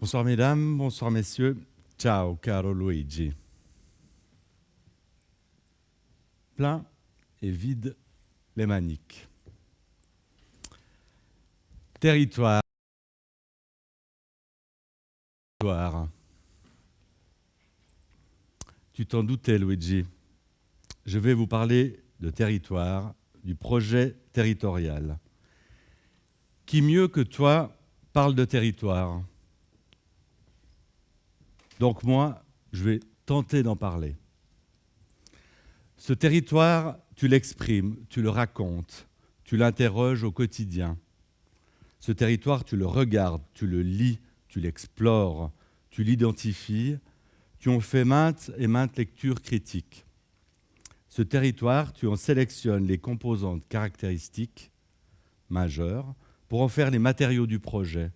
Bonsoir mesdames, bonsoir messieurs. Ciao caro Luigi. Plein et vide lémanique. Territoire. Tu t'en doutais, Luigi. Je vais vous parler de territoire, du projet territorial. Qui mieux que toi parle de territoire? Donc moi, je vais tenter d'en parler. Ce territoire, tu l'exprimes, tu le racontes, tu l'interroges au quotidien. Ce territoire, tu le regardes, tu le lis, tu l'explores, tu l'identifies, tu en fais maintes et maintes lectures critiques. Ce territoire, tu en sélectionnes les composantes caractéristiques majeures pour en faire les matériaux du projet.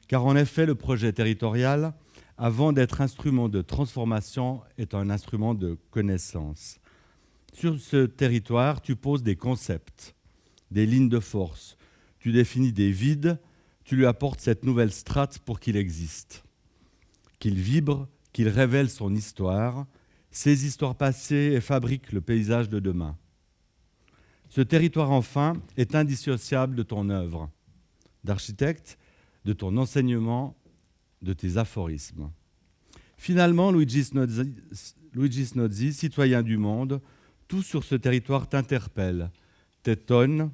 Car en effet, le projet territorial, avant d'être instrument de transformation, est un instrument de connaissance. Sur ce territoire, tu poses des concepts, des lignes de force, tu définis des vides, tu lui apportes cette nouvelle strate pour qu'il existe, qu'il vibre, qu'il révèle son histoire, ses histoires passées et fabrique le paysage de demain. Ce territoire, enfin, est indissociable de ton œuvre d'architecte, de ton enseignement, de tes aphorismes. Finalement, Luigi Snozzi, citoyen du monde, tout sur ce territoire t'interpelle, t'étonne,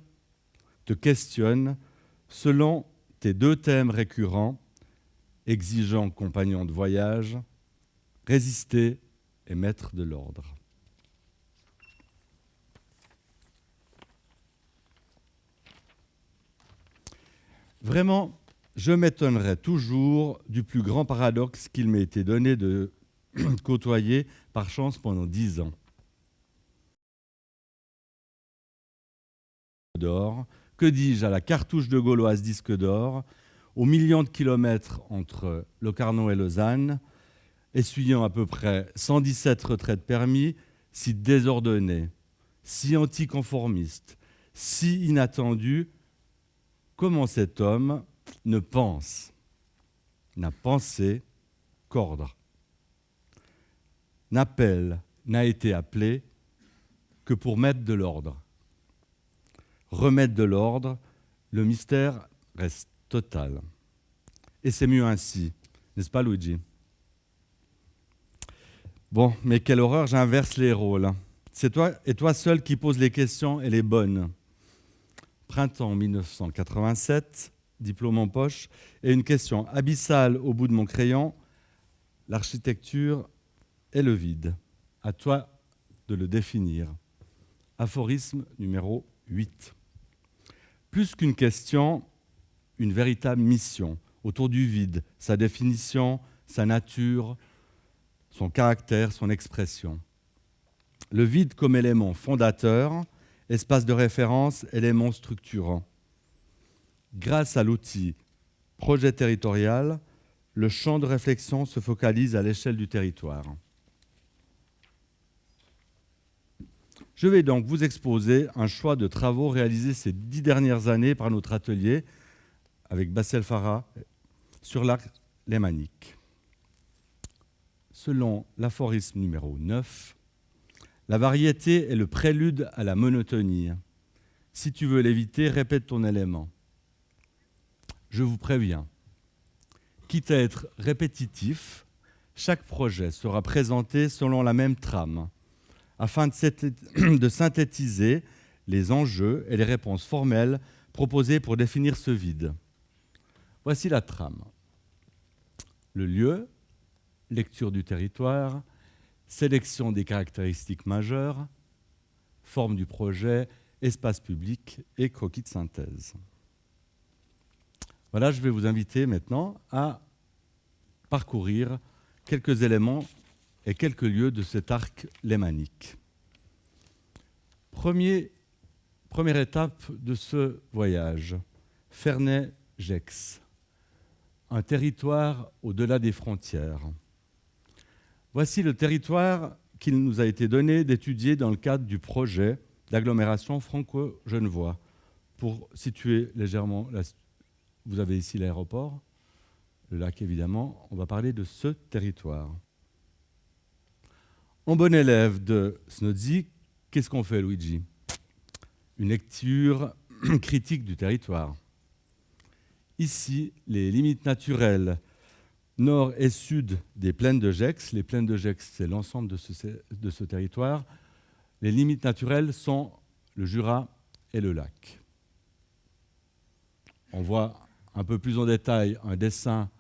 te questionne, selon tes deux thèmes récurrents, exigeant compagnon de voyage, résister et maître de l'ordre. Vraiment, je m'étonnerais toujours du plus grand paradoxe qu'il m'ait été donné de côtoyer par chance pendant 10 ans. D'or, que dis-je, à la cartouche de Gauloise disque d'or, aux millions de kilomètres entre Locarno et Lausanne, essuyant à peu près 117 retraites permis, si désordonnées, si anticonformistes, si inattendus, comment cet homme ne pense, n'a pensé qu'ordre, n'appelle, n'a été appelé que pour mettre de l'ordre. Remettre de l'ordre, le mystère reste total. Et c'est mieux ainsi, n'est-ce pas Luigi? Bon, mais quelle horreur, j'inverse les rôles. C'est toi et toi seul qui poses les questions et les bonnes. Printemps 1987, diplôme en poche, et une question abyssale au bout de mon crayon, l'architecture est le vide. À toi de le définir. Aphorisme numéro 8. Plus qu'une question, une véritable mission autour du vide, sa définition, sa nature, son caractère, son expression. Le vide comme élément fondateur, espace de référence, élément structurant. Grâce à l'outil projet territorial, le champ de réflexion se focalise à l'échelle du territoire. Je vais donc vous exposer un choix de travaux réalisés ces 10 dernières années par notre atelier avec Bassel Farah sur l'arc lémanique. Selon l'aphorisme numéro 9, la variété est le prélude à la monotonie. Si tu veux l'éviter, répète ton élément. Je vous préviens, quitte à être répétitif, chaque projet sera présenté selon la même trame, afin de synthétiser les enjeux et les réponses formelles proposées pour définir ce vide. Voici la trame. Le lieu, lecture du territoire, sélection des caractéristiques majeures, forme du projet, espace public et croquis de synthèse. Voilà, je vais vous inviter maintenant à parcourir quelques éléments et quelques lieux de cet arc lémanique. Première étape de ce voyage, Ferney-Gex, un territoire au-delà des frontières. Voici le territoire qu'il nous a été donné d'étudier dans le cadre du projet d'agglomération franco-genevois. Pour situer légèrement, vous avez ici l'aéroport, le lac évidemment, on va parler de ce territoire. En bon élève de Snodzy, qu'est-ce qu'on fait, Luigi? Une lecture critique du territoire. Ici, les limites naturelles nord et sud des plaines de Gex. Les plaines de Gex, c'est l'ensemble de ce territoire. Les limites naturelles sont le Jura et le lac. On voit un peu plus en détail un dessin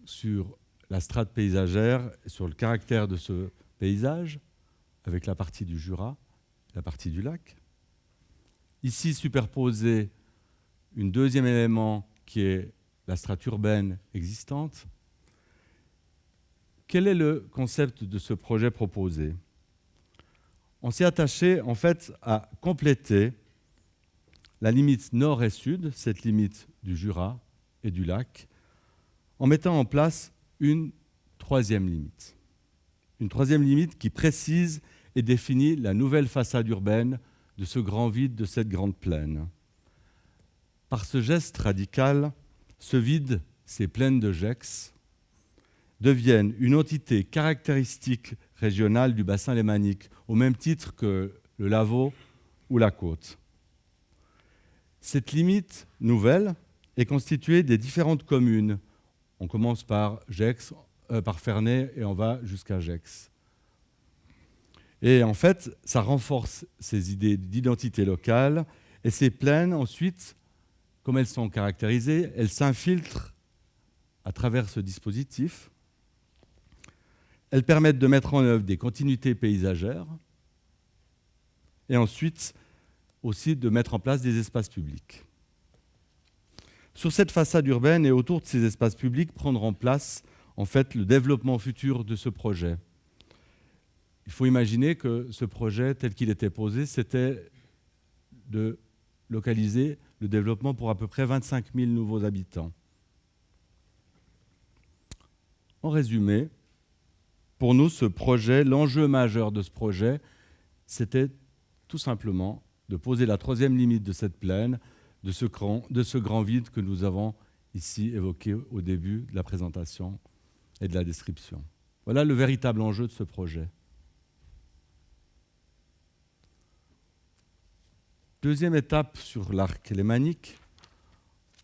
sur la strate paysagère, sur le caractère de ce paysage, avec la partie du Jura, la partie du lac. Ici, superposé, un deuxième élément qui est la strate urbaine existante. Quel est le concept de ce projet proposé? On s'est attaché en fait à compléter la limite nord et sud, cette limite du Jura et du lac, en mettant en place une troisième limite. Une troisième limite qui précise et définit la nouvelle façade urbaine de ce grand vide, de cette grande plaine. Par ce geste radical, ce vide, ces plaines de Gex, deviennent une entité caractéristique régionale du bassin lémanique, au même titre que le Lavaux ou la Côte. Cette limite nouvelle est constituée des différentes communes. On commence par Ferney et on va jusqu'à Gex. Et en fait, ça renforce ces idées d'identité locale. Et ces plaines, ensuite, comme elles sont caractérisées, elles s'infiltrent à travers ce dispositif. Elles permettent de mettre en œuvre des continuités paysagères et ensuite aussi de mettre en place des espaces publics. Sur cette façade urbaine et autour de ces espaces publics prendront place en fait le développement futur de ce projet. Il faut imaginer que ce projet, tel qu'il était posé, c'était de localiser le développement pour à peu près 25 000 nouveaux habitants. En résumé, pour nous, ce projet, l'enjeu majeur de ce projet, c'était tout simplement de poser la troisième limite de cette plaine, de ce grand vide que nous avons ici évoqué au début de la présentation et de la description. Voilà le véritable enjeu de ce projet. Deuxième étape sur l'arc lémanique,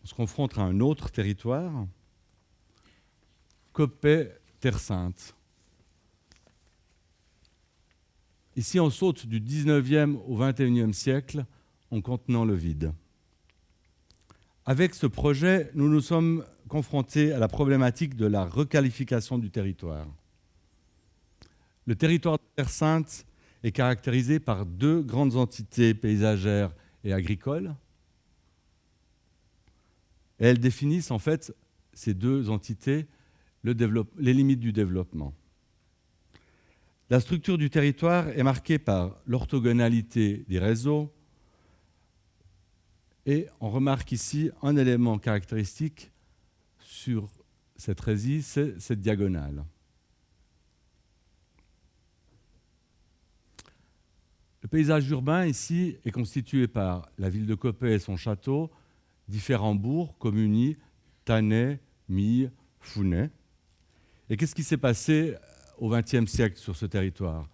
on se confronte à un autre territoire, Coppet, Terre Sainte. Ici, on saute du 19e au 21e siècle en contenant le vide. Avec ce projet, nous nous sommes confrontés à la problématique de la requalification du territoire. Le territoire de Terre Sainte est caractérisé par deux grandes entités paysagères et agricoles. Et elles définissent en fait, ces deux entités, les limites du développement. La structure du territoire est marquée par l'orthogonalité des réseaux et on remarque ici un élément caractéristique sur cette résie, c'est cette diagonale. Le paysage urbain ici est constitué par la ville de Coppet et son château, différents bourgs, Communy, Tannay, Milles, Founet. Et qu'est-ce qui s'est passé au XXe siècle sur ce territoire?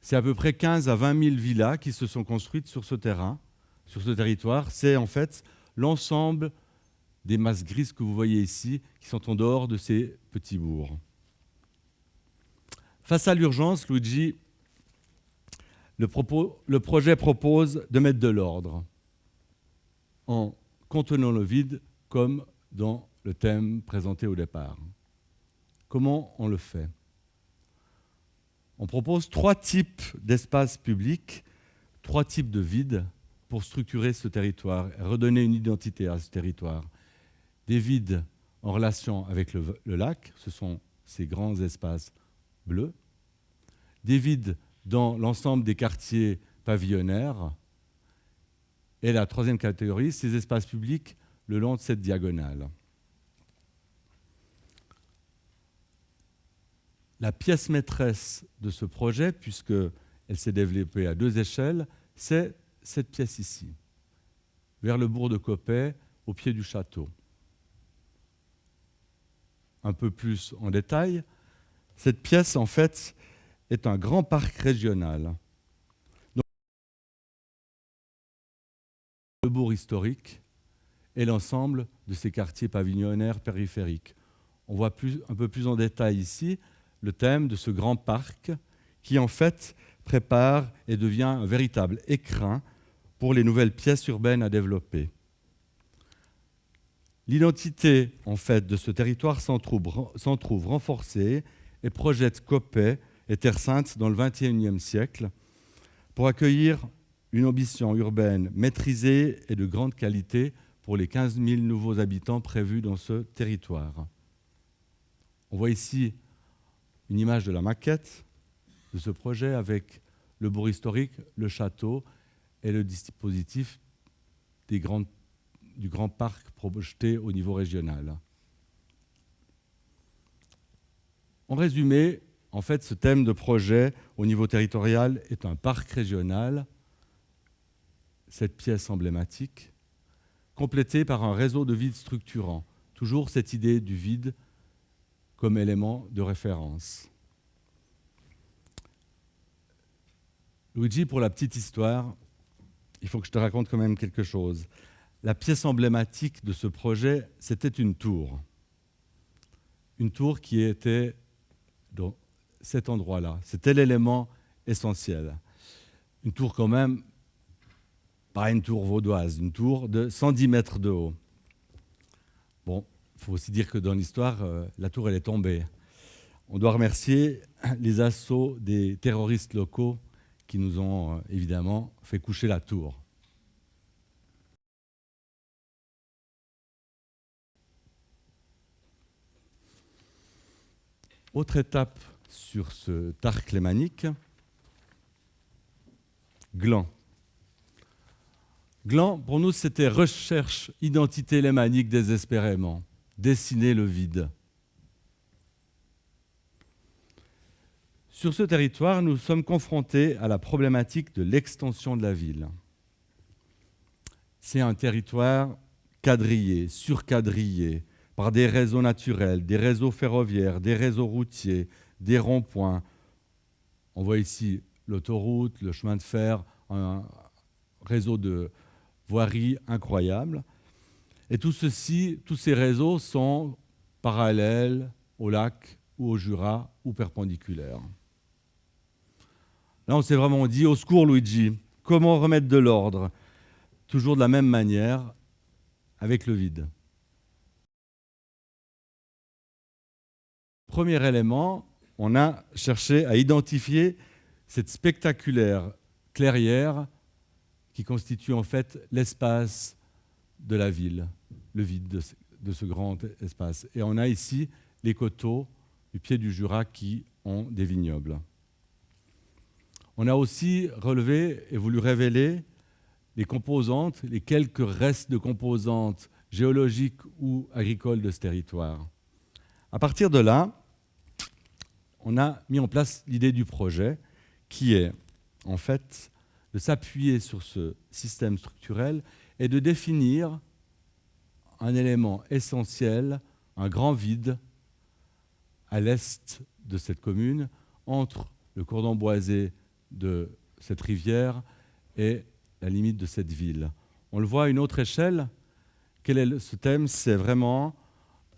C'est à peu près 15 à 20 000 villas qui se sont construites sur ce terrain, sur ce territoire. C'est en fait l'ensemble des masses grises que vous voyez ici, qui sont en dehors de ces petits bourgs. Face à l'urgence, Luigi, le projet propose de mettre de l'ordre en contenant le vide comme dans le thème présenté au départ. Comment on le fait? On propose 3 types d'espaces publics, 3 types de vides pour structurer ce territoire et redonner une identité à ce territoire. Des vides en relation avec le lac, ce sont ces grands espaces bleus. Des vides dans l'ensemble des quartiers pavillonnaires. Et la troisième catégorie, ces espaces publics le long de cette diagonale. La pièce maîtresse de ce projet, puisqu'elle s'est développée à 2 échelles, c'est cette pièce ici, vers le bourg de Coppet, au pied du château. un peu plus en détail, cette pièce, en fait, est un grand parc régional. Donc, le bourg historique et l'ensemble de ces quartiers pavillonnaires périphériques. On voit un peu plus en détail ici le thème de ce grand parc qui, en fait, prépare et devient un véritable écrin pour les nouvelles pièces urbaines à développer. L'identité, en fait, de ce territoire s'en trouve renforcée et projette Coppet et Terre Sainte dans le XXIe siècle pour accueillir une ambition urbaine maîtrisée et de grande qualité pour les 15 000 nouveaux habitants prévus dans ce territoire. On voit ici une image de la maquette de ce projet avec le bourg historique, le château et le dispositif du grand parc projeté au niveau régional. En résumé, en fait, ce thème de projet au niveau territorial est un parc régional, cette pièce emblématique, complétée par un réseau de vide structurant. Toujours cette idée du vide comme élément de référence. Luigi, pour la petite histoire, il faut que je te raconte quand même quelque chose. La pièce emblématique de ce projet, c'était une tour. Une tour qui était dans cet endroit-là. C'était l'élément essentiel. Une tour quand même, pas une tour vaudoise, une tour de 110 mètres de haut. Bon, il faut aussi dire que dans l'histoire, la tour, elle est tombée. On doit remercier les assauts des terroristes locaux qui nous ont évidemment fait coucher la tour. Autre étape sur ce arc lémanique, Gland. Gland, pour nous, c'était recherche, identité lémanique désespérément, dessiner le vide. Sur ce territoire, nous sommes confrontés à la problématique de l'extension de la ville. C'est un territoire quadrillé, surquadrillé, par des réseaux naturels, des réseaux ferroviaires, des réseaux routiers, des ronds-points. On voit ici l'autoroute, le chemin de fer, un réseau de voirie incroyable. Et tout ceci, tous ces réseaux sont parallèles au lac ou au Jura ou perpendiculaires. Là, on s'est vraiment dit, au secours Luigi, comment remettre de l'ordre? Toujours de la même manière, avec le vide. Premier élément, on a cherché à identifier cette spectaculaire clairière qui constitue en fait l'espace de la ville, le vide de ce grand espace. Et on a ici les coteaux du pied du Jura qui ont des vignobles. On a aussi relevé et voulu révéler les composantes, les quelques restes de composantes géologiques ou agricoles de ce territoire. À partir de là, on a mis en place l'idée du projet qui est en fait de s'appuyer sur ce système structurel et de définir un élément essentiel, un grand vide à l'est de cette commune, entre le cordon boisé de cette rivière et la limite de cette ville. On le voit à une autre échelle. Quel est ce thème? C'est vraiment,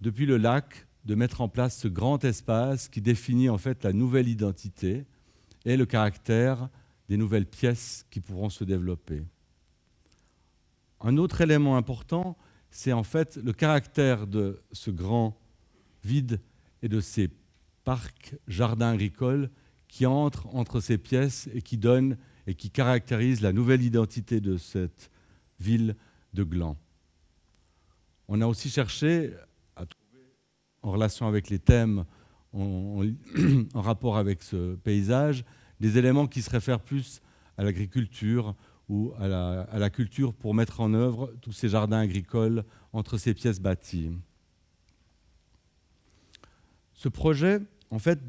depuis le lac, de mettre en place ce grand espace qui définit en fait la nouvelle identité et le caractère des nouvelles pièces qui pourront se développer. Un autre élément important, c'est en fait le caractère de ce grand vide et de ces parcs, jardins agricoles qui entrent entre ces pièces et qui donnent et qui caractérisent la nouvelle identité de cette ville de Gland. On a aussi cherché à trouver, en relation avec les thèmes, en rapport avec ce paysage, des éléments qui se réfèrent plus à l'agriculture ou à la culture pour mettre en œuvre tous ces jardins agricoles entre ces pièces bâties. Ce projet, en fait,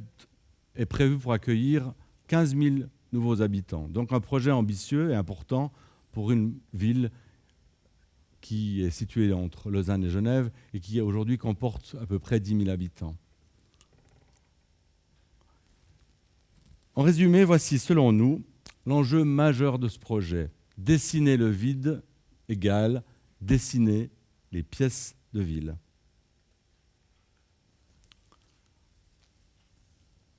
est prévu pour accueillir 15 000 nouveaux habitants. Donc un projet ambitieux et important pour une ville qui est situé entre Lausanne et Genève et qui aujourd'hui comporte à peu près 10 000 habitants. En résumé, voici selon nous l'enjeu majeur de ce projet. Dessiner le vide égale dessiner les pièces de ville.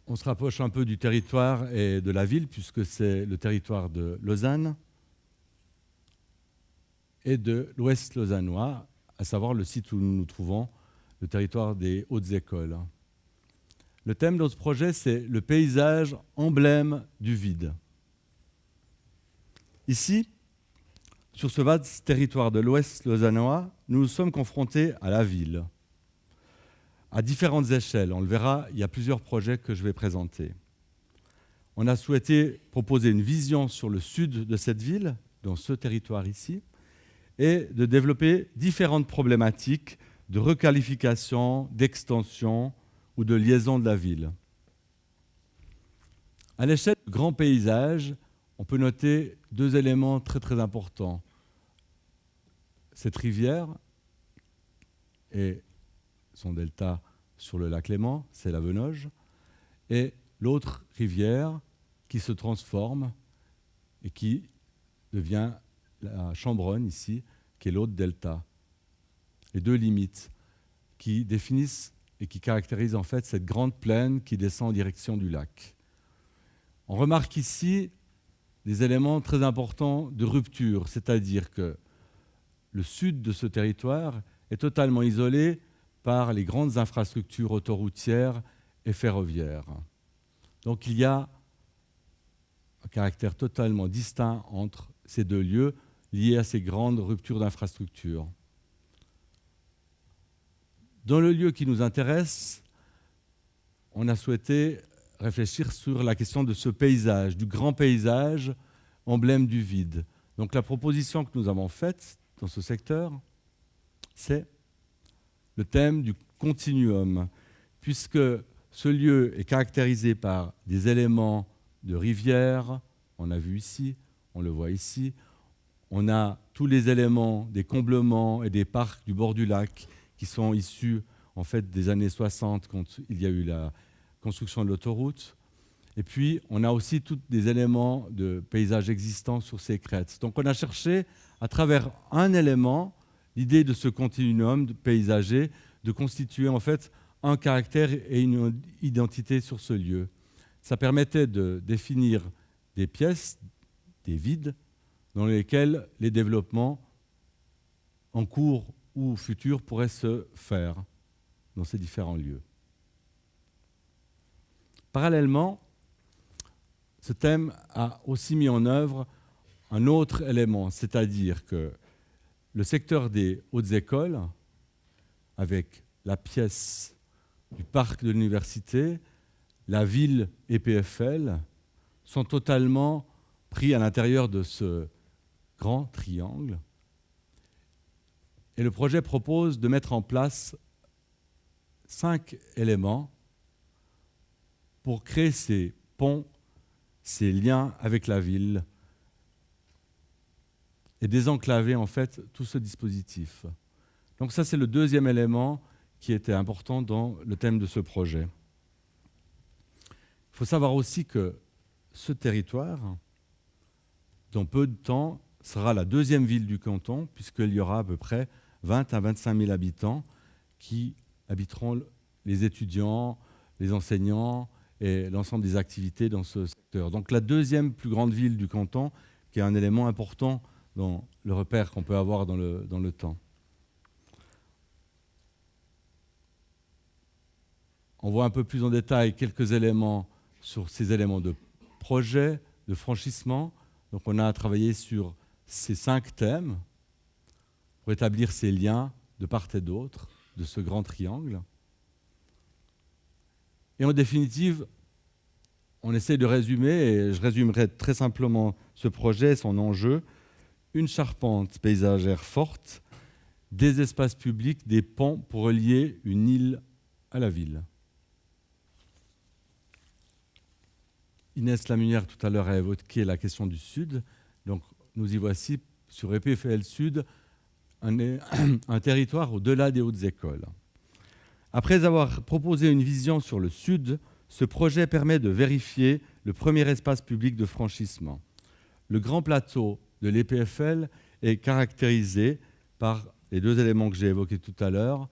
On se rapproche un peu du territoire et de la ville puisque c'est le territoire de Lausanne et de l'Ouest lausannois, à savoir le site où nous nous trouvons, le territoire des Hautes Écoles. Le thème de ce projet, c'est le paysage emblème du vide. Ici, sur ce vaste territoire de l'Ouest lausannois, nous nous sommes confrontés à la ville, à différentes échelles. On le verra, il y a plusieurs projets que je vais présenter. On a souhaité proposer une vision sur le sud de cette ville, dans ce territoire ici, et de développer différentes problématiques de requalification, d'extension ou de liaison de la ville. À l'échelle du grand paysage, on peut noter deux éléments très très importants. Cette rivière et son delta sur le lac Léman, c'est la Venoge, et l'autre rivière qui se transforme et qui devient la Chambronne ici, qui est l'autre delta. Les deux limites qui définissent et qui caractérisent en fait cette grande plaine qui descend en direction du lac. On remarque ici des éléments très importants de rupture, c'est-à-dire que le sud de ce territoire est totalement isolé par les grandes infrastructures autoroutières et ferroviaires. Donc il y a un caractère totalement distinct entre ces deux lieux liés à ces grandes ruptures d'infrastructures. Dans le lieu qui nous intéresse, on a souhaité réfléchir sur la question de ce paysage, du grand paysage, emblème du vide. Donc la proposition que nous avons faite dans ce secteur, c'est le thème du continuum, puisque ce lieu est caractérisé par des éléments de rivière, on a vu ici, on le voit ici, on a tous les éléments des comblements et des parcs du bord du lac qui sont issus en fait des années 60 quand il y a eu la construction de l'autoroute. Et puis, on a aussi tous des éléments de paysage existants sur ces crêtes. Donc, on a cherché, à travers un élément, l'idée de ce continuum paysager, de constituer en fait un caractère et une identité sur ce lieu. Ça permettait de définir des pièces, des vides, dans lesquels les développements en cours ou futurs pourraient se faire dans ces différents lieux. Parallèlement, ce thème a aussi mis en œuvre un autre élément, c'est-à-dire que le secteur des hautes écoles, avec la pièce du parc de l'université, la ville EPFL, sont totalement pris à l'intérieur de ce grand triangle. Et le projet propose de mettre en place 5 éléments pour créer ces ponts, ces liens avec la ville et désenclaver en fait tout ce dispositif. Donc ça, c'est le deuxième élément qui était important dans le thème de ce projet. Il faut savoir aussi que ce territoire, dans peu de temps, sera la deuxième ville du canton, puisqu'il y aura à peu près 20 à 25 000 habitants qui habiteront les étudiants, les enseignants et l'ensemble des activités dans ce secteur. Donc la deuxième plus grande ville du canton, qui est un élément important dans le repère qu'on peut avoir dans le temps. On voit un peu plus en détail quelques éléments sur ces éléments de projet, de franchissement. Donc on a travaillé sur ces 5 thèmes pour établir ces liens de part et d'autre de ce grand triangle. Et en définitive, on essaie de résumer, et je résumerai très simplement ce projet et son enjeu. Une charpente paysagère forte, des espaces publics, des ponts pour relier une île à la ville. Inès Lamunière, tout à l'heure, a évoqué la question du Sud. Donc, nous y voici sur EPFL Sud, un territoire au-delà des hautes écoles. Après avoir proposé une vision sur le sud, ce projet permet de vérifier le premier espace public de franchissement. Le grand plateau de l'EPFL est caractérisé par les deux éléments que j'ai évoqués tout à l'heure,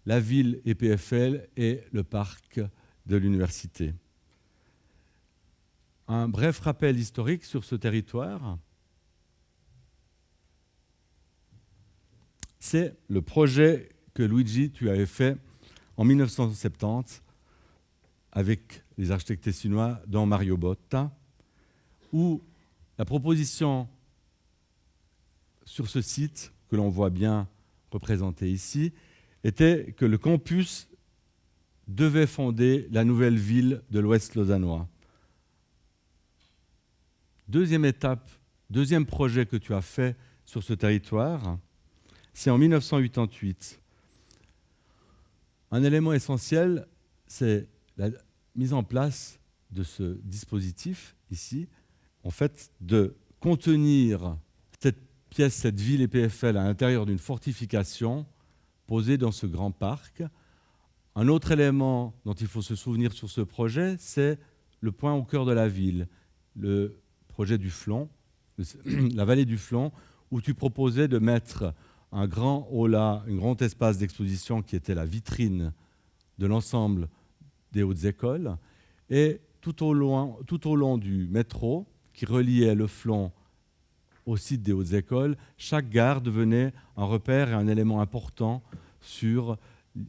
la ville EPFL et le parc de l'université. Un bref rappel historique sur ce territoire. C'est le projet que Luigi, tu avais fait en 1970 avec les architectes tessinois, dont Mario Botta, où la proposition sur ce site, que l'on voit bien représenté ici, était que le campus devait fonder la nouvelle ville de l'Ouest lausannois. Deuxième étape, deuxième projet que tu as fait sur ce territoire, c'est en 1988. Un élément essentiel, c'est la mise en place de ce dispositif ici, en fait, de contenir cette pièce, cette ville EPFL à l'intérieur d'une fortification posée dans ce grand parc. Un autre élément dont il faut se souvenir sur ce projet, c'est le point au cœur de la ville, le projet du Flon, la vallée du Flon, où tu proposais de mettre un grand aula, un grand espace d'exposition qui était la vitrine de l'ensemble des hautes écoles, et tout au long du métro qui reliait le Flon au site des hautes écoles, chaque gare devenait un repère et un élément important sur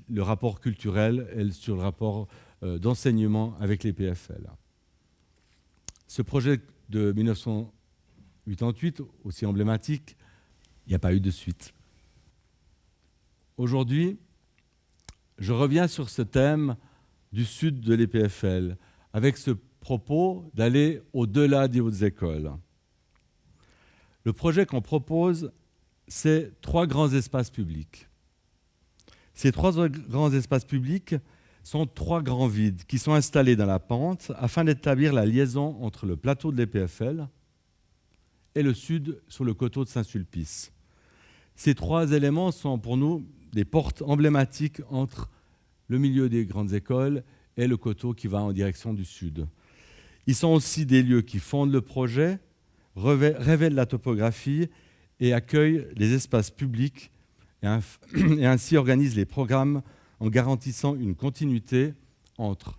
le rapport culturel et sur le rapport d'enseignement avec les PFL. Ce projet de 1988, aussi emblématique, il n'y a pas eu de suite. Aujourd'hui, je reviens sur ce thème du sud de l'EPFL, avec ce propos d'aller au-delà des hautes écoles. Le projet qu'on propose, c'est 3 grands espaces publics. Ces 3 grands espaces publics sont 3 grands vides qui sont installés dans la pente afin d'établir la liaison entre le plateau de l'EPFL et le sud sur le coteau de Saint-Sulpice. Ces 3 éléments sont pour nous des portes emblématiques entre le milieu des grandes écoles et le coteau qui va en direction du sud. Ils sont aussi des lieux qui fondent le projet, révèlent la topographie et accueillent les espaces publics et ainsi organisent les programmes en garantissant une continuité entre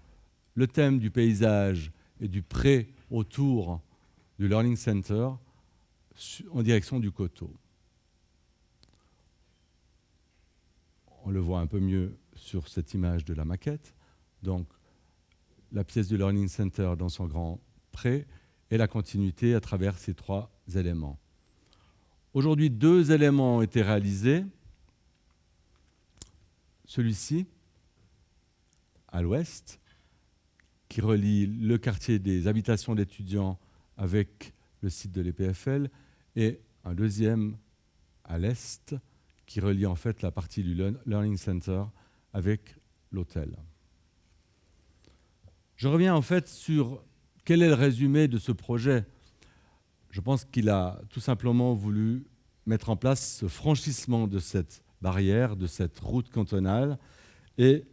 le thème du paysage et du pré autour du Learning Center en direction du coteau. On le voit un peu mieux sur cette image de la maquette. Donc, la pièce du Learning Center dans son grand pré et la continuité à travers ces 3 éléments. Aujourd'hui, 2 éléments ont été réalisés. Celui-ci, à l'ouest, qui relie le quartier des habitations d'étudiants avec le site de l'EPFL, et un deuxième à l'est, qui relie en fait la partie du Learning Center avec l'hôtel. Je reviens en fait sur quel est le résumé de ce projet. Je pense qu'il a tout simplement voulu mettre en place ce franchissement de cette barrière, de cette route cantonale, et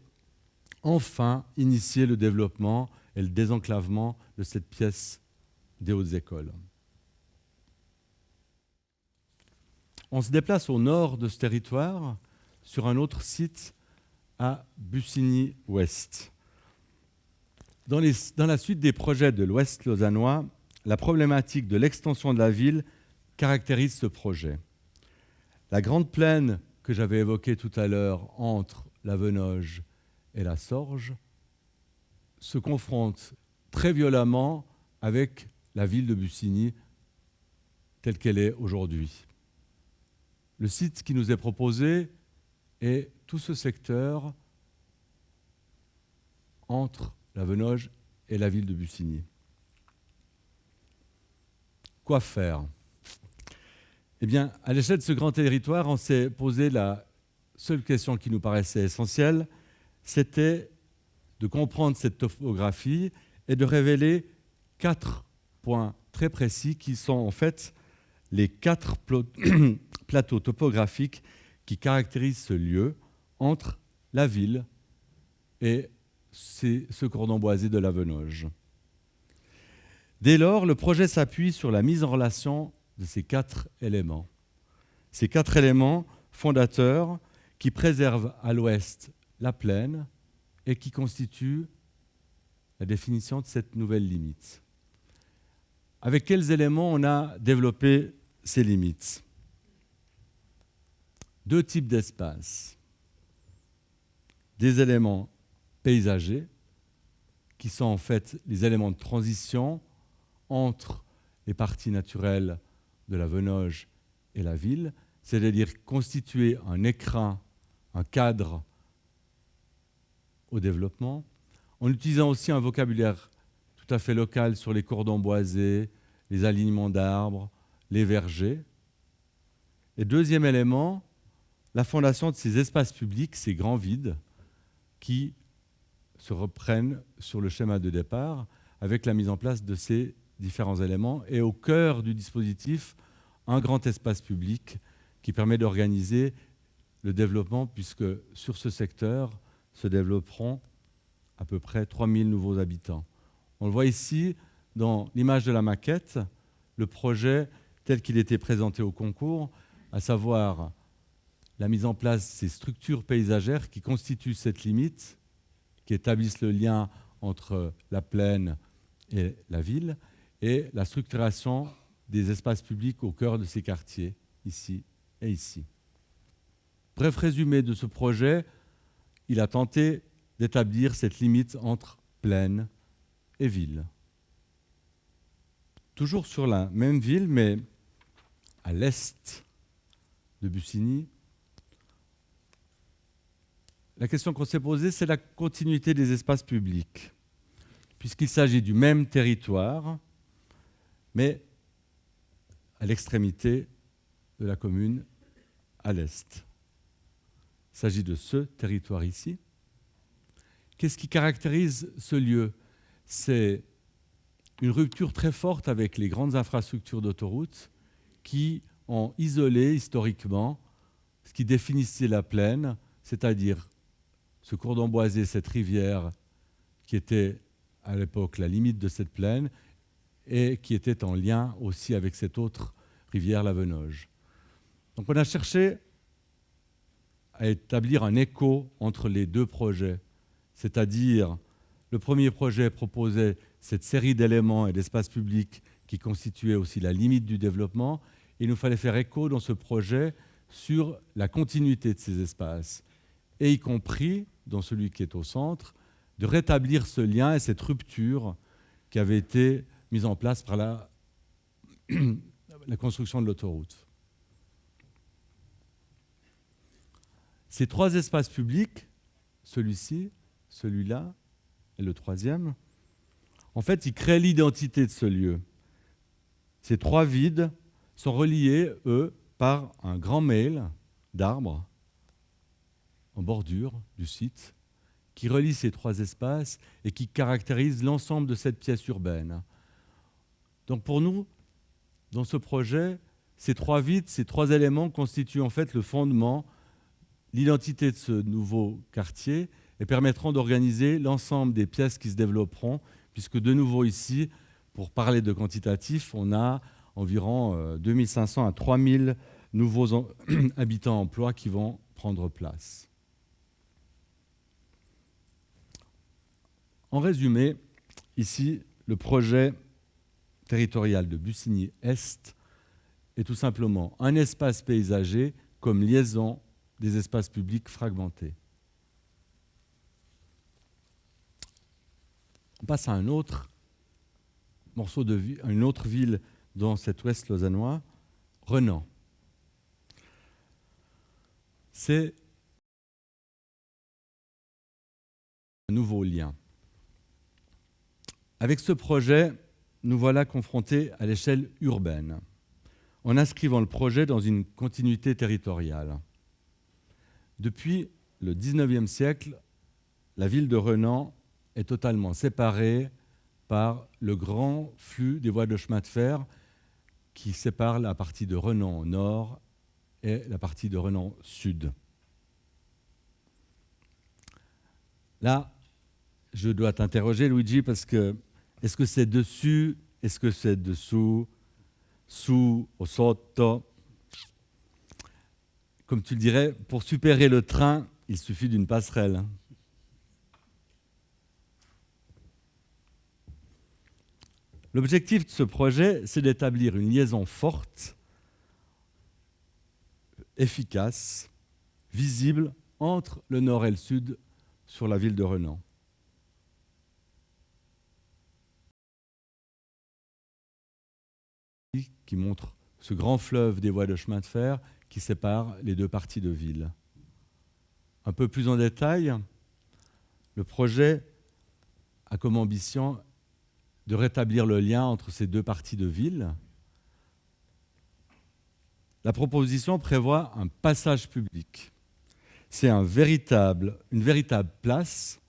enfin initier le développement et le désenclavement de cette pièce des hautes écoles. On se déplace au nord de ce territoire, sur un autre site à Bussigny-Ouest. Dans la suite des projets de l'Ouest lausannois, la problématique de l'extension de la ville caractérise ce projet. La grande plaine que j'avais évoquée tout à l'heure entre la Venoge et la Sorge se confronte très violemment avec la ville de Bussigny telle qu'elle est aujourd'hui. Le site qui nous est proposé est tout ce secteur entre la Venoge et la ville de Bussigny. Quoi faire ? Eh bien, à l'échelle de ce grand territoire, on s'est posé la seule question qui nous paraissait essentielle, c'était de comprendre cette topographie et de révéler 4 points très précis qui sont en fait les 4 plateaux topographiques qui caractérisent ce lieu entre la ville et ce cordon boisé de la Venoge. Dès lors, le projet s'appuie sur la mise en relation de ces 4 éléments. Ces 4 éléments fondateurs qui préservent à l'ouest la plaine et qui constituent la définition de cette nouvelle limite. Avec quels éléments on a développé ces limites? 2 types d'espaces. Des éléments paysagers, qui sont en fait les éléments de transition entre les parties naturelles de la Venoge et la ville, c'est-à-dire constituer un écrin, un cadre au développement, en utilisant aussi un vocabulaire tout à fait local sur les cordons boisés, les alignements d'arbres, les vergers. Et deuxième élément, la fondation de ces espaces publics, ces grands vides, qui se reprennent sur le schéma de départ avec la mise en place de ces différents éléments. Et au cœur du dispositif, un grand espace public qui permet d'organiser le développement, puisque sur ce secteur se développeront à peu près 3000 nouveaux habitants. On le voit ici dans l'image de la maquette, le projet tel qu'il était présenté au concours, à savoir la mise en place de ces structures paysagères qui constituent cette limite, qui établissent le lien entre la plaine et la ville, et la structuration des espaces publics au cœur de ces quartiers, ici et ici. Bref résumé de ce projet, il a tenté d'établir cette limite entre plaine et ville. Toujours sur la même ville, mais à l'est de Bussigny. La question qu'on s'est posée, c'est la continuité des espaces publics, puisqu'il s'agit du même territoire, mais à l'extrémité de la commune, à l'est. Il s'agit de ce territoire ici. Qu'est-ce qui caractérise ce lieu? C'est une rupture très forte avec les grandes infrastructures d'autoroutes qui ont isolé historiquement ce qui définissait la plaine, c'est-à-dire ce cordon boisé, cette rivière qui était à l'époque la limite de cette plaine et qui était en lien aussi avec cette autre rivière, la Venoge. Donc on a cherché à établir un écho entre les deux projets, c'est-à-dire le premier projet proposait cette série d'éléments et d'espaces publics qui constituaient aussi la limite du développement. Il nous fallait faire écho dans ce projet sur la continuité de ces espaces, et y compris, dans celui qui est au centre, de rétablir ce lien et cette rupture qui avait été mise en place par la construction de l'autoroute. Ces 3 espaces publics, celui-ci, celui-là et le troisième, en fait, ils créent l'identité de ce lieu. Ces 3 vides sont reliés, eux, par un grand mail d'arbres en bordure du site qui relie ces 3 espaces et qui caractérise l'ensemble de cette pièce urbaine. Donc pour nous, dans ce projet, ces 3 vides, ces 3 éléments constituent en fait le fondement, l'identité de ce nouveau quartier et permettront d'organiser l'ensemble des pièces qui se développeront, puisque de nouveau ici, pour parler de quantitatif, on a environ 2500 à 3000 nouveaux habitants emploi qui vont prendre place. En résumé, ici, le projet territorial de Bussigny-Est est tout simplement un espace paysager comme liaison des espaces publics fragmentés. On passe à un autre morceau de ville, une autre ville dans cet ouest lausannois, Renan. C'est un nouveau lien. Avec ce projet, nous voilà confrontés à l'échelle urbaine, en inscrivant le projet dans une continuité territoriale. Depuis le XIXe siècle, la ville de Renan est totalement séparée par le grand flux des voies de chemin de fer qui sépare la partie de Renan au nord et la partie de Renan sud. Là, je dois t'interroger, Luigi, parce que est-ce que c'est dessus, est-ce que c'est dessous, sous, au sotto? Comme tu le dirais, pour supérer le train, il suffit d'une passerelle. L'objectif de ce projet, c'est d'établir une liaison forte, efficace, visible entre le nord et le sud sur la ville de Renan. Qui montre ce grand fleuve des voies de chemin de fer qui sépare les deux parties de ville. Un peu plus en détail, le projet a comme ambition de rétablir le lien entre ces deux parties de ville. La proposition prévoit un passage public. C'est une véritable place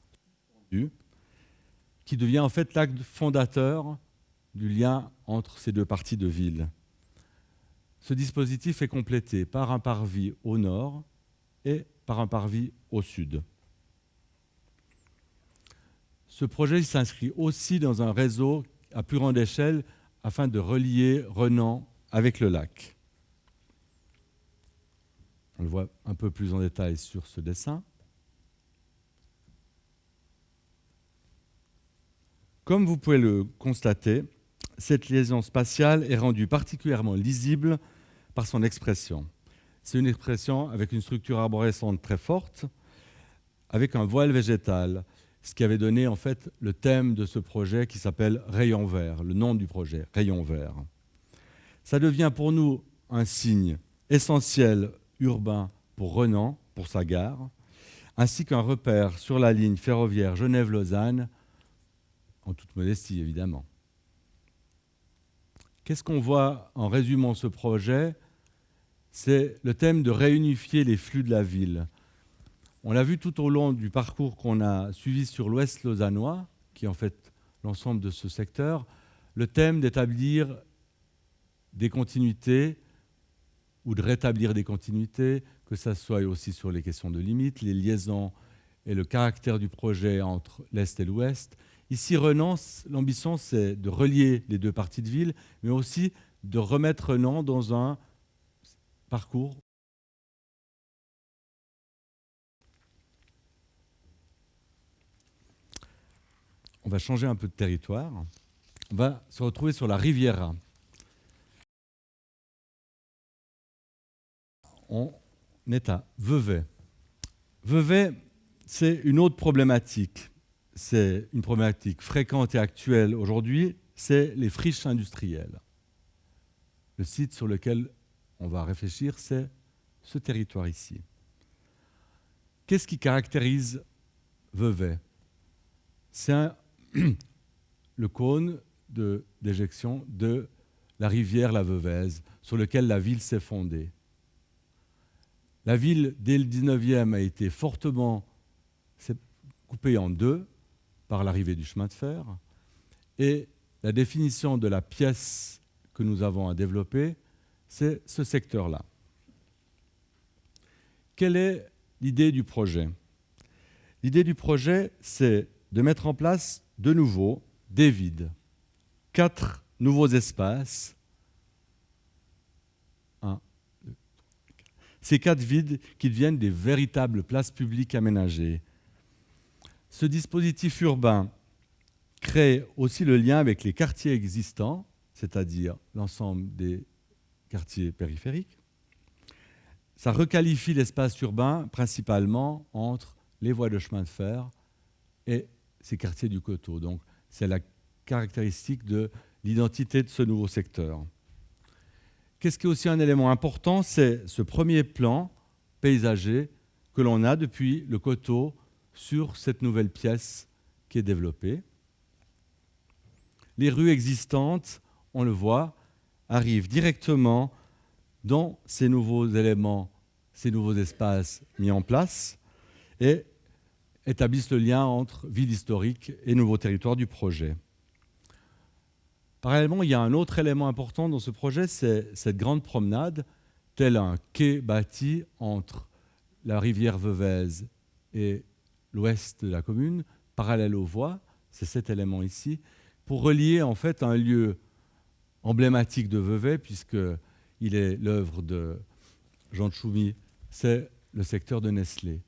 qui devient en fait l'acte fondateur du lien entre ces deux parties de ville. Ce dispositif est complété par un parvis au nord et par un parvis au sud. Ce projet s'inscrit aussi dans un réseau à plus grande échelle afin de relier Renan avec le lac. On le voit un peu plus en détail sur ce dessin. Comme vous pouvez le constater, cette liaison spatiale est rendue particulièrement lisible par son expression. C'est une expression avec une structure arborescente très forte, avec un voile végétal, ce qui avait donné en fait le thème de ce projet qui s'appelle Rayon Vert, le nom du projet, Rayon Vert. Ça devient pour nous un signe essentiel urbain pour Renan, pour sa gare, ainsi qu'un repère sur la ligne ferroviaire Genève-Lausanne, en toute modestie évidemment. Qu'est-ce qu'on voit en résumant ce projet? C'est le thème de réunifier les flux de la ville. On l'a vu tout au long du parcours qu'on a suivi sur l'ouest lausannois, qui est en fait l'ensemble de ce secteur, le thème d'établir des continuités ou de rétablir des continuités, que ça soit aussi sur les questions de limites, les liaisons et le caractère du projet entre l'est et l'ouest. Ici, Renan, l'ambition, c'est de relier les deux parties de ville, mais aussi de remettre Renan dans un parcours. On va changer un peu de territoire. On va se retrouver sur la Riviera. On est à Vevey. Vevey, c'est une autre problématique. C'est une problématique fréquente et actuelle aujourd'hui, c'est les friches industrielles. Le site sur lequel on va réfléchir, c'est ce territoire ici. Qu'est-ce qui caractérise Vevey? C'est le cône d'éjection de la rivière la Veuvez, sur lequel la ville s'est fondée. La ville, dès le 19e, a été fortement coupée en deux par l'arrivée du chemin de fer. Et la définition de la pièce que nous avons à développer, c'est ce secteur-là. Quelle est l'idée du projet? L'idée du projet, c'est de mettre en place de nouveau des vides. 4 nouveaux espaces. Ces 4 vides qui deviennent des véritables places publiques aménagées. Ce dispositif urbain crée aussi le lien avec les quartiers existants, c'est-à-dire l'ensemble des quartiers périphériques. Ça requalifie l'espace urbain principalement entre les voies de chemin de fer et ces quartiers du coteau. Donc, c'est la caractéristique de l'identité de ce nouveau secteur. Qu'est-ce qui est aussi un élément important? C'est ce premier plan paysager que l'on a depuis le coteau sur cette nouvelle pièce qui est développée. Les rues existantes, on le voit, arrivent directement dans ces nouveaux éléments, ces nouveaux espaces mis en place et établissent le lien entre ville historique et nouveau territoire du projet. Parallèlement, il y a un autre élément important dans ce projet, c'est cette grande promenade, tel un quai bâti entre la rivière Veuvez et l'ouest de la commune, parallèle aux voies, c'est cet élément ici, pour relier en fait un lieu emblématique de Vevey, puisqu'il est l'œuvre de Jean Tchoumi, c'est le secteur de Nestlé.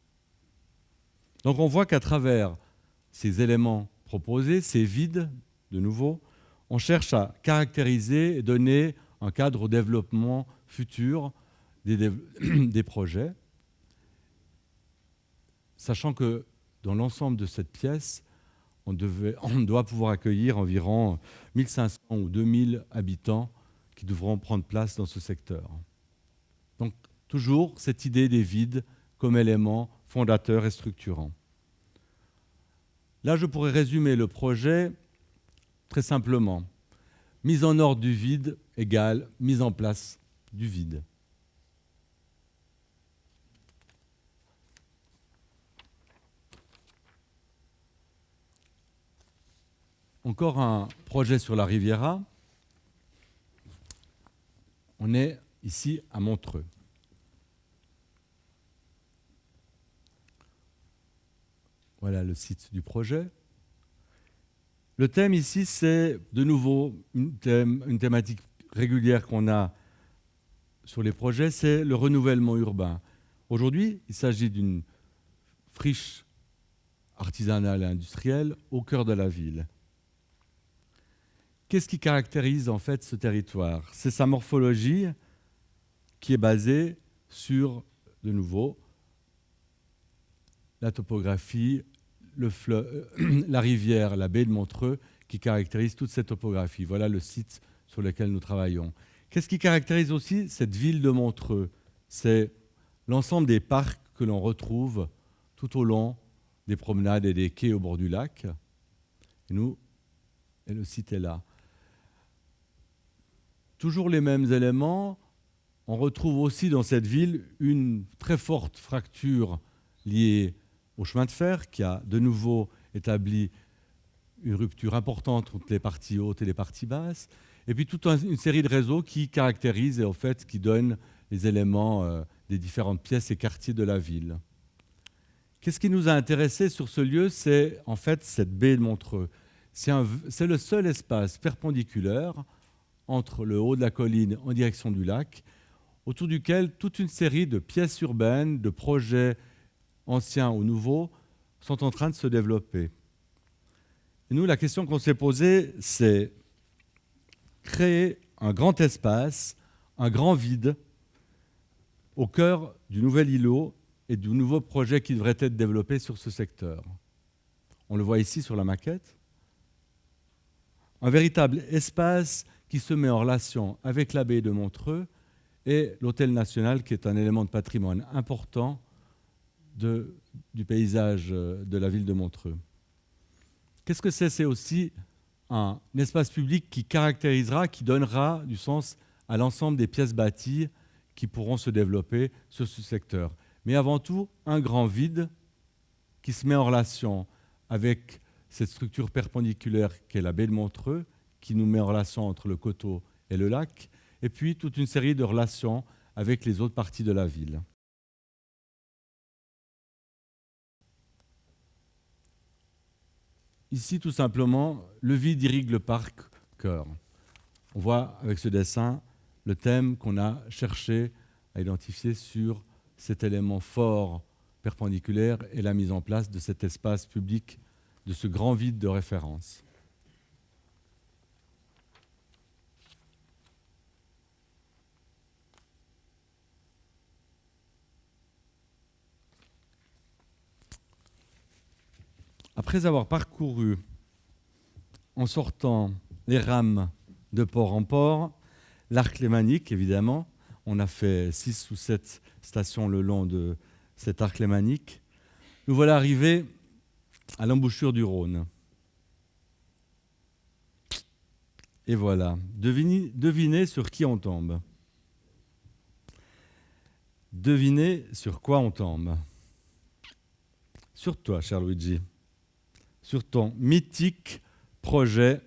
Donc on voit qu'à travers ces éléments proposés, ces vides, de nouveau, on cherche à caractériser et donner un cadre au développement futur des projets, sachant que dans l'ensemble de cette pièce, on doit pouvoir accueillir environ 1500 ou 2000 habitants qui devront prendre place dans ce secteur. Donc, toujours cette idée des vides comme élément fondateur et structurant. Là, je pourrais résumer le projet très simplement. Mise en ordre du vide égale mise en place du vide. Encore un projet sur la Riviera. On est ici à Montreux. Voilà le site du projet. Le thème ici, c'est de nouveau une thématique régulière qu'on a sur les projets, c'est le renouvellement urbain. Aujourd'hui, il s'agit d'une friche artisanale et industrielle au cœur de la ville. Qu'est-ce qui caractérise en fait ce territoire? C'est sa morphologie qui est basée sur, de nouveau, la topographie, la rivière, la baie de Montreux, qui caractérise toute cette topographie. Voilà le site sur lequel nous travaillons. Qu'est-ce qui caractérise aussi cette ville de Montreux? C'est l'ensemble des parcs que l'on retrouve tout au long des promenades et des quais au bord du lac. Et le site est là. Toujours les mêmes éléments. On retrouve aussi dans cette ville une très forte fracture liée au chemin de fer qui a de nouveau établi une rupture importante entre les parties hautes et les parties basses. Et puis toute une série de réseaux qui caractérisent et en fait qui donnent les éléments des différentes pièces et quartiers de la ville. Qu'est-ce qui nous a intéressés sur ce lieu? C'est en fait cette baie de Montreux. C'est le seul espace perpendiculaire entre le haut de la colline en direction du lac, autour duquel toute une série de pièces urbaines, de projets anciens ou nouveaux, sont en train de se développer. Et nous, la question qu'on s'est posée, c'est créer un grand espace, un grand vide, au cœur du nouvel îlot et du nouveau projet qui devrait être développé sur ce secteur. On le voit ici sur la maquette. Un véritable espace qui se met en relation avec l'abbaye de Montreux et l'Hôtel National, qui est un élément de patrimoine important du paysage de la ville de Montreux. Qu'est-ce que c'est? C'est aussi un espace public qui caractérisera, qui donnera du sens à l'ensemble des pièces bâties qui pourront se développer sur ce secteur. Mais avant tout, un grand vide qui se met en relation avec cette structure perpendiculaire qu'est la baie de Montreux, qui nous met en relation entre le coteau et le lac, et puis toute une série de relations avec les autres parties de la ville. Ici, tout simplement, le vide irrigue le parc cœur. On voit avec ce dessin le thème qu'on a cherché à identifier sur cet élément fort perpendiculaire et la mise en place de cet espace public, de ce grand vide de référence. Après avoir parcouru, en sortant les rames de port en port, l'arc lémanique, évidemment, on a fait 6 ou 7 stations le long de cet arc lémanique, nous voilà arrivés à l'embouchure du Rhône. Et voilà, devinez sur qui on tombe. Devinez sur quoi on tombe. Sur toi, cher Luigi. Sur ton mythique projet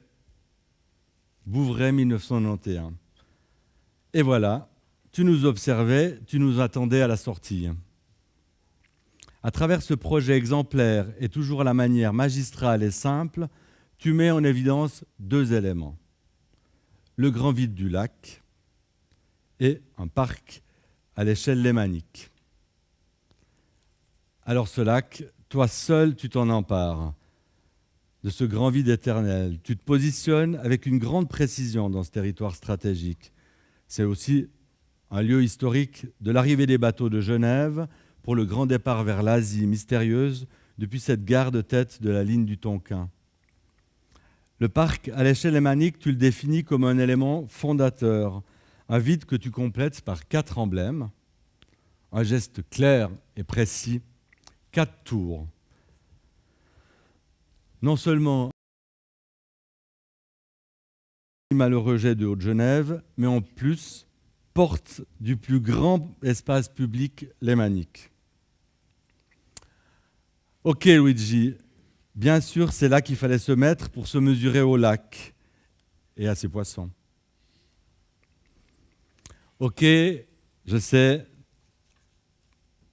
Bouvray 1991. Et voilà, tu nous observais, tu nous attendais à la sortie. À travers ce projet exemplaire et toujours à la manière magistrale et simple, tu mets en évidence deux éléments. Le grand vide du lac et un parc à l'échelle lémanique. Alors ce lac, toi seul, tu t'en empares de ce grand vide éternel. Tu te positionnes avec une grande précision dans ce territoire stratégique. C'est aussi un lieu historique de l'arrivée des bateaux de Genève pour le grand départ vers l'Asie mystérieuse depuis cette gare de tête de la ligne du Tonkin. Le parc à l'échelle lémanique, tu le définis comme un élément fondateur, un vide que tu complètes par 4 emblèmes, un geste clair et précis, 4 tours. Non seulement malheureux jet de Haute-Genève, mais en plus porte du plus grand espace public lémanique. Ok Luigi, bien sûr c'est là qu'il fallait se mettre pour se mesurer au lac et à ses poissons. Ok, je sais,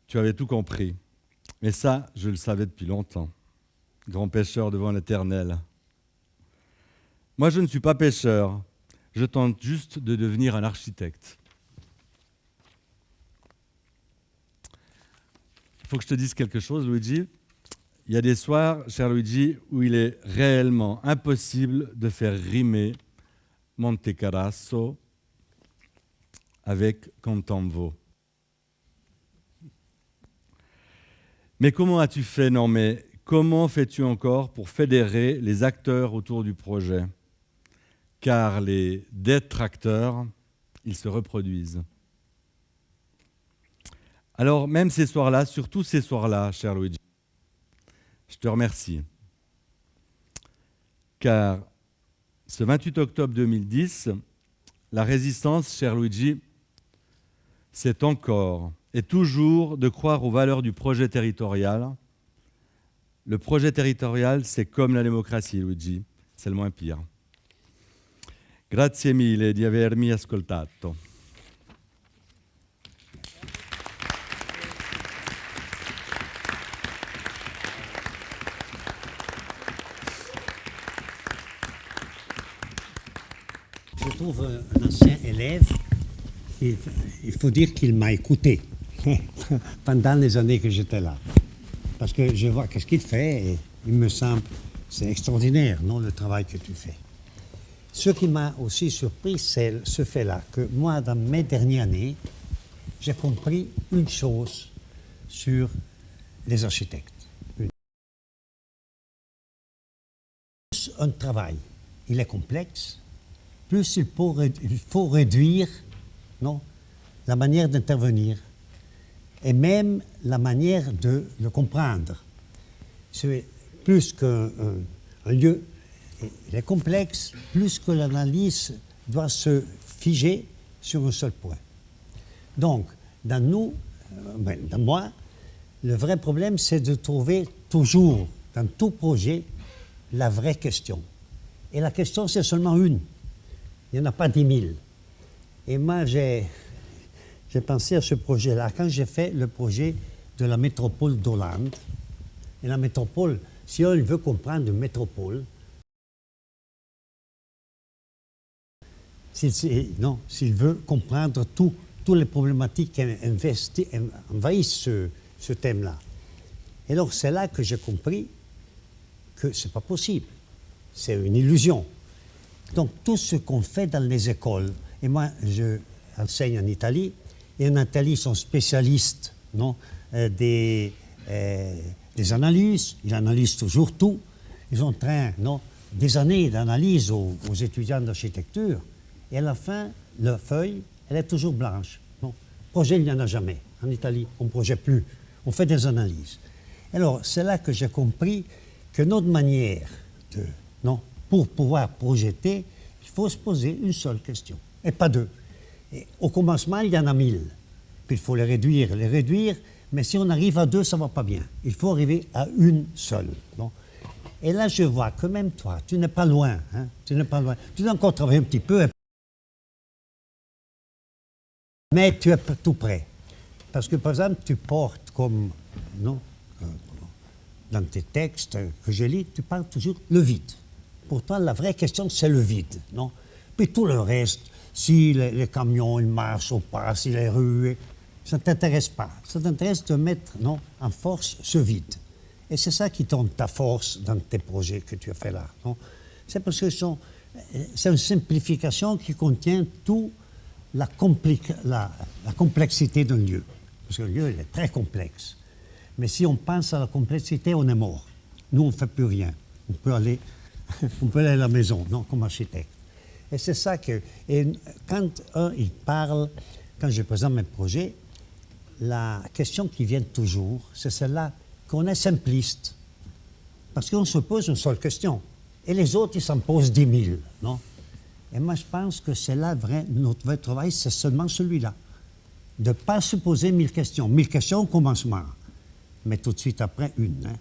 tu avais tout compris, mais ça je le savais depuis longtemps. Grand pêcheur devant l'Éternel. Moi, je ne suis pas pêcheur. Je tente juste de devenir un architecte. Il faut que je te dise quelque chose, Luigi. Il y a des soirs, cher Luigi, où il est réellement impossible de faire rimer Monte Carasso avec Contemvo. Mais comment as-tu fait? Non, mais comment fais-tu encore pour fédérer les acteurs autour du projet? Car les détracteurs, ils se reproduisent. Alors, même ces soirs-là, surtout ces soirs-là, cher Luigi, je te remercie. Car ce 28 octobre 2010, la résistance, cher Luigi, c'est encore et toujours de croire aux valeurs du projet territorial. Le projet territorial, c'est comme la démocratie, Luigi, c'est le moins pire. Grazie mille di avermi ascoltato. Je trouve un ancien élève, il faut dire qu'il m'a écouté pendant les années que j'étais là. Parce que je vois qu'est-ce qu'il fait et il me semble, c'est extraordinaire, non, le travail que tu fais. Ce qui m'a aussi surpris, c'est ce fait-là, que moi, dans mes dernières années, j'ai compris une chose sur les architectes. Plus un travail, il est complexe, plus il faut réduire, non, la manière d'intervenir et même la manière de le comprendre. C'est plus qu'un lieu, il est complexe, plus que l'analyse doit se figer sur un seul point. Donc, dans moi, le vrai problème, c'est de trouver toujours, dans tout projet, la vraie question. Et la question, c'est seulement une. Il n'y en a pas 10 000. Et moi, j'ai pensé à ce projet-là quand j'ai fait le projet de la métropole d'Hollande. Et la métropole, si on veut comprendre une métropole, s'il veut comprendre toutes les problématiques qui envahissent ce thème-là. Et alors, c'est là que j'ai compris que ce n'est pas possible. C'est une illusion. Donc, tout ce qu'on fait dans les écoles, et moi, je enseigne en Italie, et en Italie, ils sont spécialistes des analyses, ils analysent toujours tout. Ils ont des années d'analyse aux étudiants d'architecture, et à la fin, leur feuille, elle est toujours blanche. Projet, il n'y en a jamais. En Italie, on ne projette plus, on fait des analyses. Alors, c'est là que j'ai compris que notre manière pour pouvoir projeter, il faut se poser une seule question, et pas deux. Et au commencement, il y en a 1000. Puis il faut les réduire, mais si on arrive à 2, ça ne va pas bien. Il faut arriver à une seule. Et là, je vois que même toi, tu n'es pas loin. Hein, tu n'es pas loin. Tu dois encore travailler un petit peu, mais tu es tout prêt. Parce que, par exemple, tu portes comme, non, dans tes textes que je lis, tu parles toujours le vide. Pour toi, la vraie question, c'est le vide, non? Puis tout le reste, si les camions ils marchent ou pas, si les rues, ça ne t'intéresse pas. Ça t'intéresse de mettre, non, en force ce vide. Et c'est ça qui donne ta force dans tes projets que tu as fait là, non? C'est parce que c'est une simplification qui contient toute la complexité d'un lieu. Parce que le lieu, il est très complexe. Mais si on pense à la complexité, on est mort. Nous, on ne fait plus rien. On peut aller à la maison, non, comme architecte. Et c'est ça que... Et quand il parle, quand je présente mes projets, la question qui vient toujours, c'est celle-là, qu'on est simpliste. Parce qu'on se pose une seule question. Et les autres, ils s'en posent 10 000, non? Et moi, je pense que c'est là, notre vrai travail, c'est seulement celui-là. De ne pas se poser 1000 questions. 1000 questions au commencement, mais tout de suite après, une. Hein.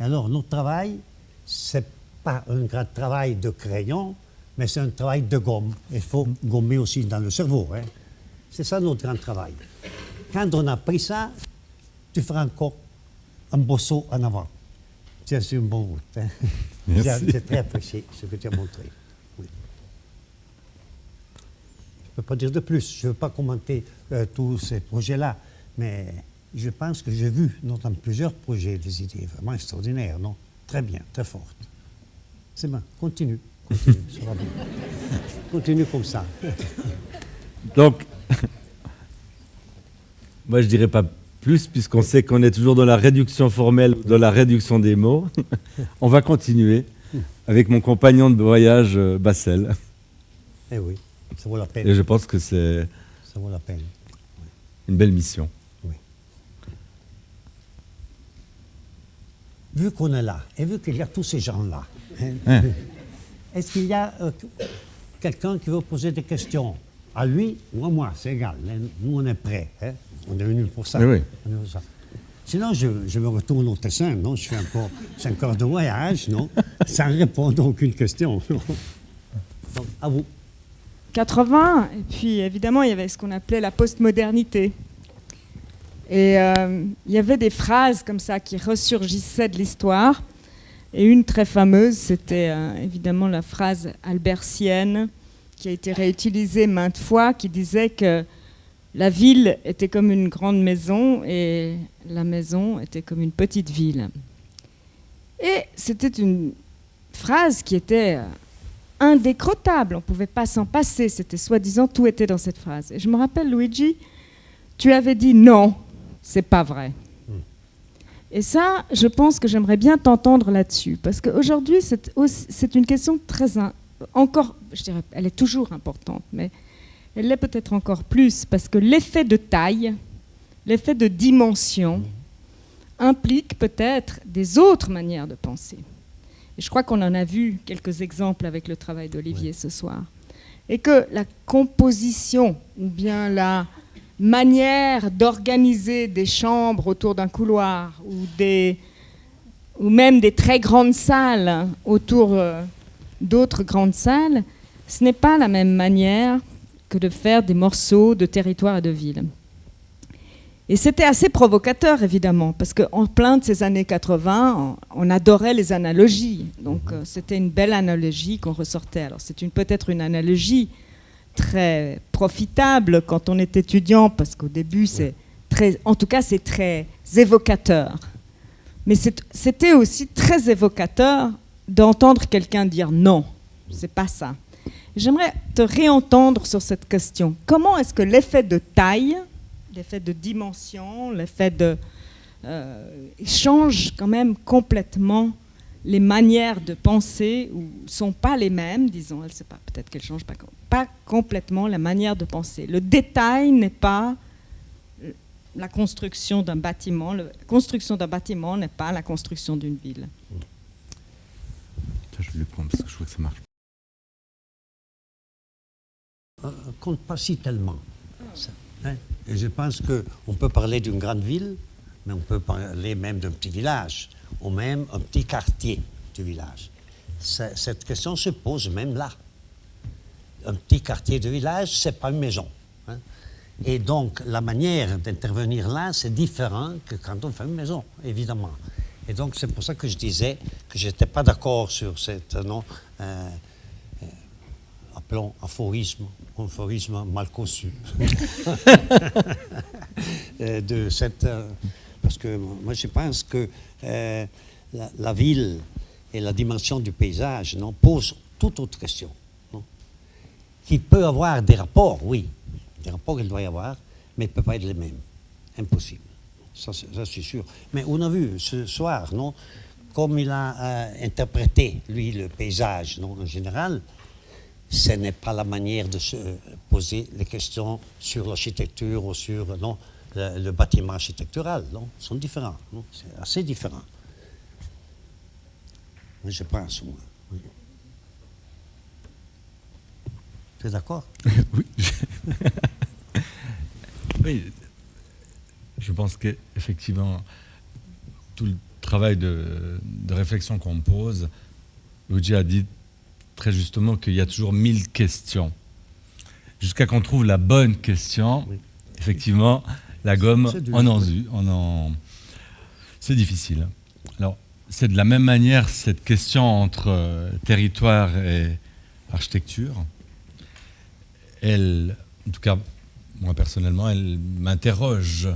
Et alors, notre travail, ce n'est pas un grand travail de crayon, mais c'est un travail de gomme. Il faut gommer aussi dans le cerveau. Hein. C'est ça notre grand travail. Quand on a pris ça, tu feras encore un beau saut en avant. Tu es sur une bonne route. Hein. J'ai très apprécié ce que tu as montré. Oui. Je ne peux pas dire de plus. Je ne veux pas commenter tous ces projets-là, mais je pense que j'ai vu dans plusieurs projets des idées vraiment extraordinaires, non? Très bien, très fortes. C'est bon, continue, ça va bien. Continue comme ça. Donc, moi je dirais pas plus, puisqu'on sait qu'on est toujours dans la réduction formelle, dans la réduction des mots. On va continuer avec mon compagnon de voyage, Bassel. Eh oui, ça vaut la peine. Et je pense que c'est ça vaut la peine. Une belle mission. Oui. Vu qu'on est là, et vu qu'il y a tous ces gens-là, hein, est-ce qu'il y a quelqu'un qui veut poser des questions à lui ou à moi? C'est égal, hein, nous on est prêts. Hein, on est venus pour ça. Oui. Pour ça. Sinon, je me retourne au Tessin, non? Je fais encore 5 heures de voyage, non? Sans répondre à aucune question. Donc, à vous. 80, et puis évidemment, il y avait ce qu'on appelait la postmodernité. Et il y avait des phrases comme ça qui ressurgissaient de l'histoire. Et une très fameuse, c'était évidemment la phrase albertienne, qui a été réutilisée maintes fois, qui disait que la ville était comme une grande maison et la maison était comme une petite ville. Et c'était une phrase qui était indécrottable, on ne pouvait pas s'en passer, c'était soi-disant, tout était dans cette phrase. Et je me rappelle, Luigi, tu avais dit non, c'est pas vrai. Et ça, je pense que j'aimerais bien t'entendre là-dessus, parce qu'aujourd'hui, c'est une question très... encore, je dirais, elle est toujours importante, mais elle l'est peut-être encore plus, parce que l'effet de taille, l'effet de dimension, implique peut-être des autres manières de penser. Et je crois qu'on en a vu quelques exemples avec le travail d'Olivier ce soir. Et que la composition, ou bien la manière d'organiser des chambres autour d'un couloir, ou même des très grandes salles autour d'autres grandes salles, ce n'est pas la même manière que de faire des morceaux de territoire et de ville. Et c'était assez provocateur, évidemment, parce qu'en plein de ces années 80, on adorait les analogies. Donc c'était une belle analogie qu'on ressortait. Alors c'est peut-être une analogie très profitable quand on est étudiant, parce qu'au début, en tout cas, c'est très évocateur. Mais c'était aussi très évocateur d'entendre quelqu'un dire non, c'est pas ça. J'aimerais te réentendre sur cette question. Comment est-ce que l'effet de taille, l'effet de dimension, l'effet de... change quand même complètement les manières de penser, ou ne sont pas les mêmes, disons, elle sait pas, peut-être qu'elles ne changent pas complètement la manière de penser. Le détail n'est pas la construction d'un bâtiment. La construction d'un bâtiment n'est pas la construction d'une ville. Je vais le prendre parce que je crois que ça marche. Compte pas si tellement. Ça, hein? Et je pense qu'on peut parler d'une grande ville, mais on peut parler même d'un petit village, ou même un petit quartier. du village. Cette question se pose même là. Un petit quartier de village, ce n'est pas une maison. Hein. Et donc, la manière d'intervenir là, c'est différent que quand on fait une maison, évidemment. Et donc, c'est pour ça que je disais que je n'étais pas d'accord sur cette, appelons aphorisme mal conçu. Parce que moi, je pense que la ville et la dimension du paysage posent toute autre question. Qui peut avoir des rapports, oui. Des rapports, il doit y avoir, mais il ne peut pas être les mêmes. Impossible. Ça, c'est sûr. Mais on a vu ce soir, comme il a interprété, lui, le paysage, en général, ce n'est pas la manière de se poser les questions sur l'architecture ou sur le bâtiment architectural. Ils sont différents. C'est assez différent. Mais je pense, moi. Oui. Tu es d'accord? Oui. Oui. Je pense qu'effectivement, tout le travail de réflexion qu'on pose, Luigi a dit très justement qu'il y a toujours 1000 questions. Jusqu'à qu'on trouve la bonne question, oui. Effectivement, la gomme c'est difficile. Alors, c'est de la même manière cette question entre territoire et architecture. Elle, en tout cas, moi personnellement, elle m'interroge.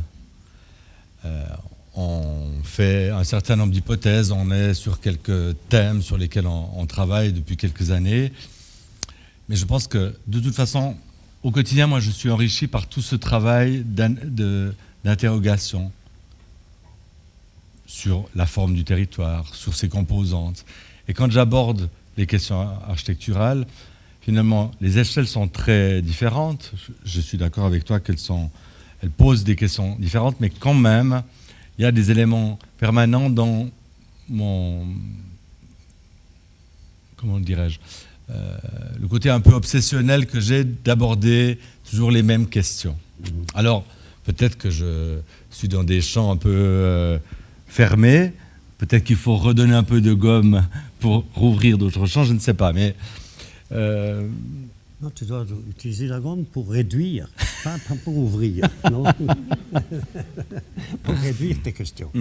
On fait un certain nombre d'hypothèses, on est sur quelques thèmes sur lesquels on travaille depuis quelques années. Mais je pense que, de toute façon, au quotidien, moi, je suis enrichi par tout ce travail d'interrogation sur la forme du territoire, sur ses composantes. Et quand j'aborde les questions architecturales, finalement, les échelles sont très différentes. Je suis d'accord avec toi elles posent des questions différentes, mais quand même, il y a des éléments permanents dans mon... Comment dirais-je le côté un peu obsessionnel que j'ai d'aborder toujours les mêmes questions. Alors, peut-être que je suis dans des champs un peu fermés, peut-être qu'il faut redonner un peu de gomme pour rouvrir d'autres champs, je ne sais pas, mais... Non, tu dois utiliser la gomme pour réduire, pas pour ouvrir, non. Pour réduire tes questions.